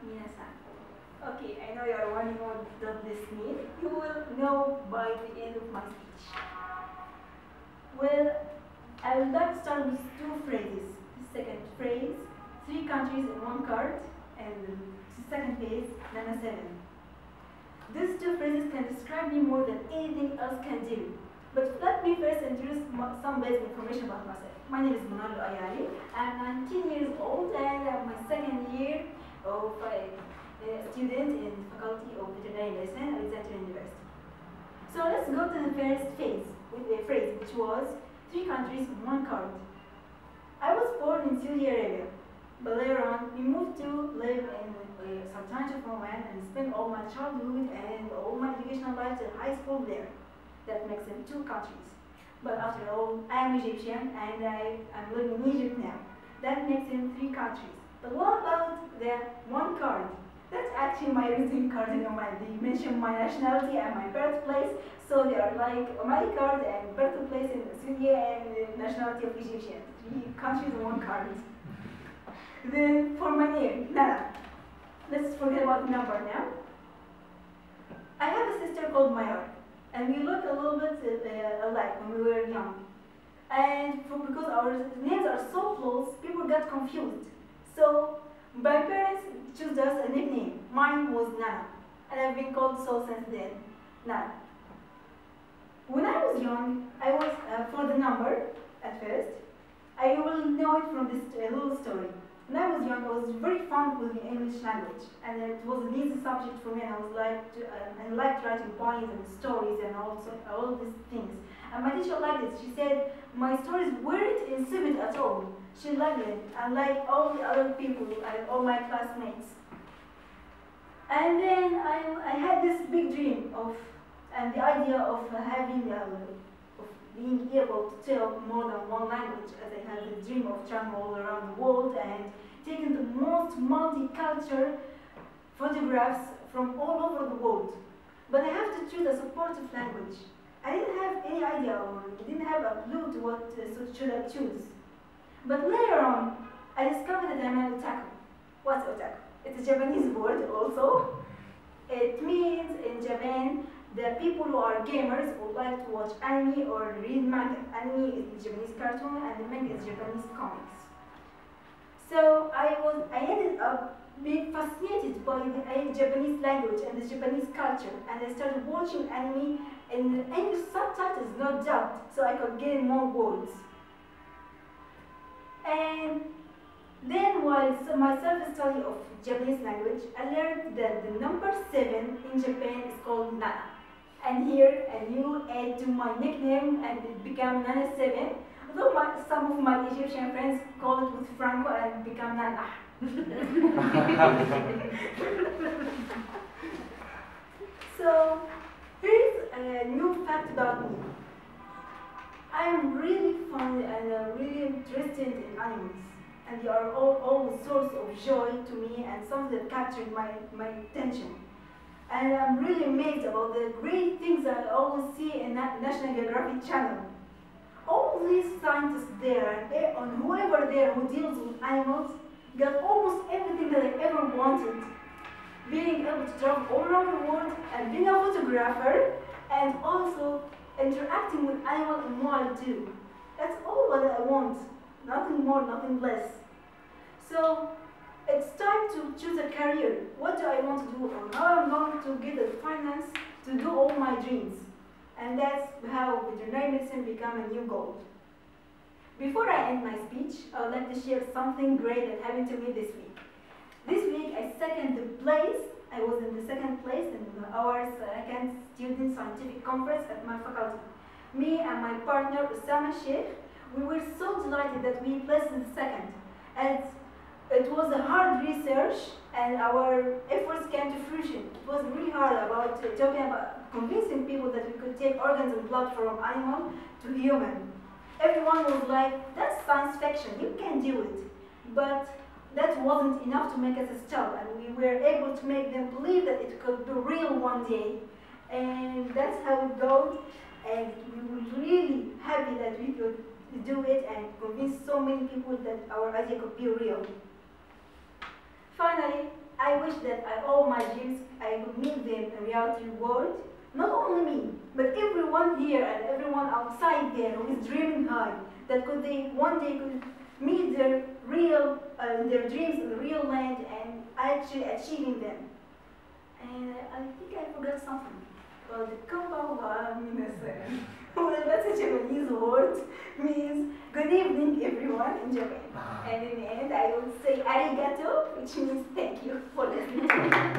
Minasan. Okay, I know you are wondering what does this mean. You will know by the end of my speech. Well, I would like to start with two phrases. The second phrase, three countries in one card, and the second phrase, Nana 7. These two phrases can describe me more than anything else can do. But let me first introduce some basic information about myself. My name is Manar Loay. I'm 19 years old and I'm my second year of a student in Faculty of Veterinary Medicine at Alexandria University. So let's go to the first phase with a phrase which was three countries, one card. I was born in Saudi Arabia, but later on we moved to live in Sultanate of Oman and spent all my childhood and all my educational life till high school there. That makes them two countries. But after all, I am Egyptian and I'm living in Egypt now. That makes them three countries. But what about the one card? That's actually my visiting card in Oman. They mention my nationality and my birthplace, so they are like my card and birthplace in Syria and the nationality of Egyptian. Three countries in one card. Then for my name, Nana. Let's forget about the number now. I have a sister called Manar, and we look a little bit alike when we were young. And because our names are so close, people got confused. So my parents chose us a nickname. Mine was Nana, and I've been called so since then, Nana. When I was young, I was, for the number, at first, I will know it from this little story. When I was young, I was very fond with the English language, and it was an easy subject for me, and I was like, I liked writing poems and stories and all these things. And my teacher liked it. She said my stories weren't insipid at all. She liked it, unlike all the other people and all my classmates. And then I had this big dream of, and the idea of having, of being able to tell more than one language, as I had the dream of traveling all around the world and taking the most multicultural photographs from all over the world. But I have to choose a supportive language. I didn't have any idea or didn't have a clue to what should I choose. But later on, I discovered that I'm an otaku. What's otaku? It's a Japanese word also. It means in Japan, the people who are gamers who like to watch anime or read manga. Anime is Japanese cartoon and the manga is Japanese comics. So I ended up being fascinated by the Japanese language and the Japanese culture, and I started watching anime in English subtitles, not dubbed, so I could gain more words. And then while my self-study of Japanese language, I learned that the number 7 in Japan is called Nana. And here a new add to my nickname and it became Nana 7, although some of my Egyptian friends call it with Franco and become Nana. So here's a new fact about me. I am really fond and really interested in animals, and they are all a source of joy to me and something that captured my attention. And I'm really amazed about the great things I always see in that National Geographic channel. All these scientists there and whoever there who deals with animals got almost everything that I ever wanted. Being able to travel all around the world and being a photographer and also interacting with animals in wild too. That's all what I want. Nothing more, nothing less. So it's time to choose a career. What do I want to do or how I'm going to get the finance to do all my dreams. And that's how veterinary medicine became a new goal. Before I end my speech, I would like to share something great that happened to me this week. This week I second place. I was in the second place in our second student scientific conference at my faculty. Me and my partner Osama Sheikh, we were so delighted that we placed in second. And it was a hard research and our efforts came to fruition. It was really hard about talking about convincing people that we could take organs and blood from animal to human. Everyone was like, that's science fiction, you can do it. But that wasn't enough to make us stop, and we were able to make them believe that it could be real one day. And that's how it goes, and we were really happy that we could do it and convince so many people that our idea could be real. Finally, I wish that all my dreams, I could meet them in reality world. Not only me, but everyone here and everyone outside there who is dreaming high, that one day could meet their their dreams in the real land and actually achieving them. And I think I forgot something. Well, the konbanwa means, well, that's a Japanese word, means good evening everyone in Japan. And in the end, I would say arigato, which means thank you for listening to me.